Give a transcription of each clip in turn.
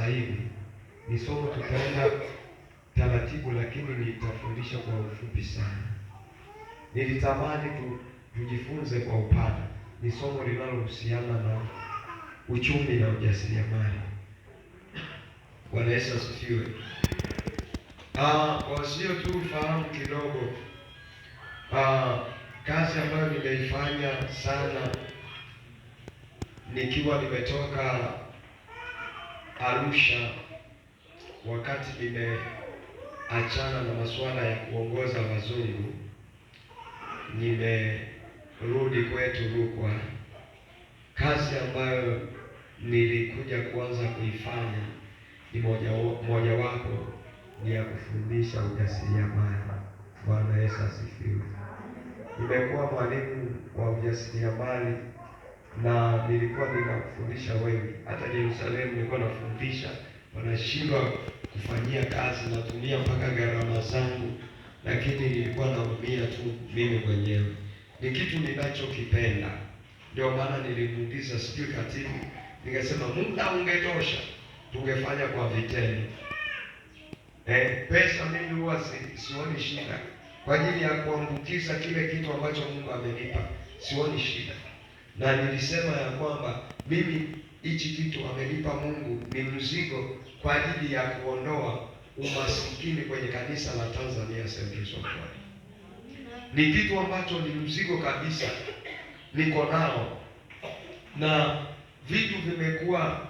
hivi ni somo tutaenda taratibu, lakini nitafundisha kwa ufupi sana. Nilitamani tujifunze kwa upana. Ni somo linalohusiana na uchumi na ujasiriamali. Bwana Yesu asifiwe. Wasio tu fahamu kidogo, kazi ambayo nimeifanya sana nikiwa nimetoka Arusha, wakati nimeachana na masuala ya kuongoza wazungu, nimerudi kwetu Rukwa. Kazi ambayo nilikuja kuanza kuifanya ni mojawapo ni ya kufundisha ujasiriamali. Bwana Yesu asifiwe. Nimekuwa mwalimu wa ujasiriamali na nilikuwa ninafundisha wengi. Hata Yerusalemu nilikuwa nafundisha, wanashindwa kufanyia kazi, natumia mpaka gharama zangu, lakini nilikuwa naumia tu mimi mwenyewe. Ni kitu ninachokipenda, ndio maana nilimuuliza sijui katibu, nikasema muda ungetosha tungefanya kwa vitendo. Pesa mimi huwa sioni shida kwa ajili ya kuambukiza kile kitu ambacho Mungu amenipa, sioni shida. Na nilisema ya kwamba mimi hichi kitu amenipa Mungu ni mzigo kwa ajili ya kuondoa umasikini kwenye kanisa la Tanzania Assemblies of God. Ni kitu ambacho ni mzigo kabisa, niko nao, na vitu vimekuwa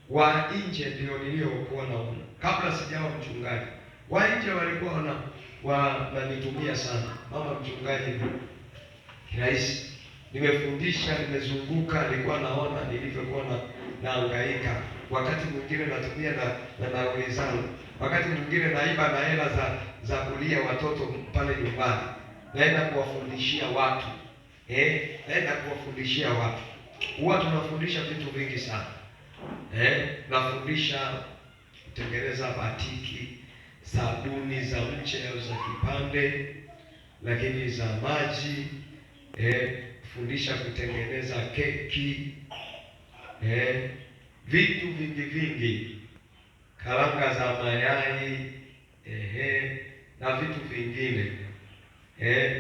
wa nje ndio niliokuwa naona kabla sijawa mchungaji. Wa nje walikuwa wananitumia sana, mama mchungaji kirahisi. Nimefundisha, nimezunguka, nilikuwa naona nilivyokuwa nahangaika. Wakati mwingine natumia na nauli zangu, wakati mwingine naiba na hela za kulia watoto pale nyumbani, naenda kuwafundishia watu. Naenda kuwafundishia watu. Huwa tunafundisha vitu vingi sana. Nafundisha kutengeneza batiki, sabuni za mche au za kipande, lakini za maji, fundisha kutengeneza keki, vitu vingi, karanga za mayai, na vitu vingine,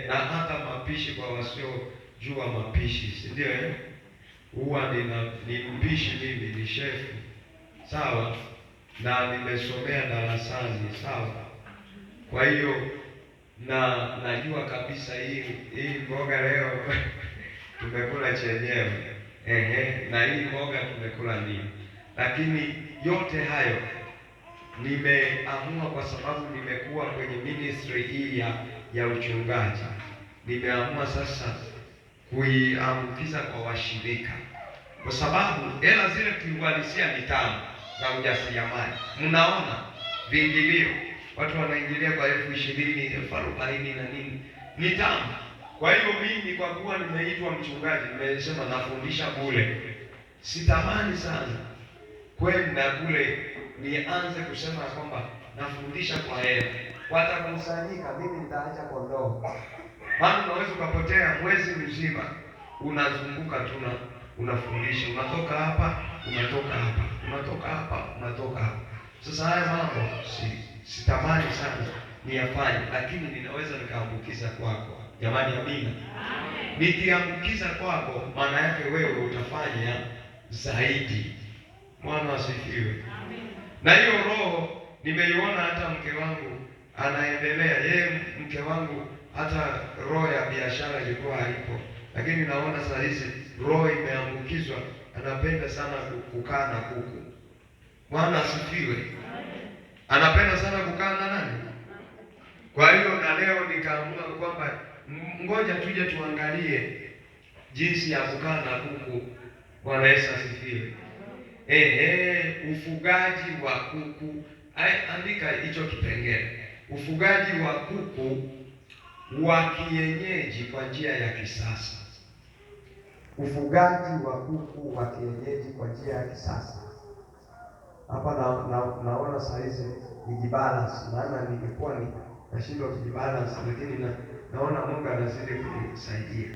na hata mapishi kwa wasiojua mapishi, si ndio? Huwa ni mpishi mimi, ni chef, sawa, na nimesomea darasani, sawa. Kwa hiyo najua kabisa hii mboga leo tumekula chenyewe, na hii mboga tumekula nini. Lakini yote hayo nimeamua, kwa sababu nimekuwa kwenye ministry hii ya uchungaji, nimeamua sasa kuiambukiza kwa washirika, kwa sababu hela zile kiuhalisia ni tamu za ujasiriamali. Mnaona viingilio, watu wanaingilia kwa 20,000, 40,000 na nini, ni tamu. Kwa hiyo mimi kwa kuwa nimeitwa mchungaji, nimesema nafundisha bure. Sitamani sana kwenda kule nianze kusema kwamba nafundisha kwa hela, watakusanyika, mimi nitaacha kondoo. Maana unaweza ukapotea mwezi mzima unazunguka tu unafundisha, unatoka hapa, unatoka hapa, unatoka hapa, unatoka hapa. Sasa haya mambo sitamani sana niyafanye, lakini ninaweza nikaambukiza kwako. Jamani, amina. Nikiambukiza kwako, maana yake wewe utafanya zaidi. Bwana asifiwe. Na hiyo roho nimeiona, hata mke wangu anaendelea. Yeye mke wangu hata roho ya biashara ilikuwa haipo, lakini naona saa hizi roho imeambukizwa, anapenda sana kukaa na kuku. Bwana asifiwe. Anapenda sana kukaa na nani? Kwa hiyo na leo nikaamua kwamba ngoja tuje tuangalie jinsi ya kukaa na kuku. Bwana Yesu asifiwe. Ufugaji wa kuku. Andika hicho kipengele. Ufugaji wa kuku wa kienyeji kwa njia ya kisasa. Ufugaji wa kuku wa kienyeji kwa njia ya kisasa. Hapa naona saa hizi nijibalance, maana ningekuwa nashindwa kujibalance, lakini naona Mungu anazidi kunisaidia.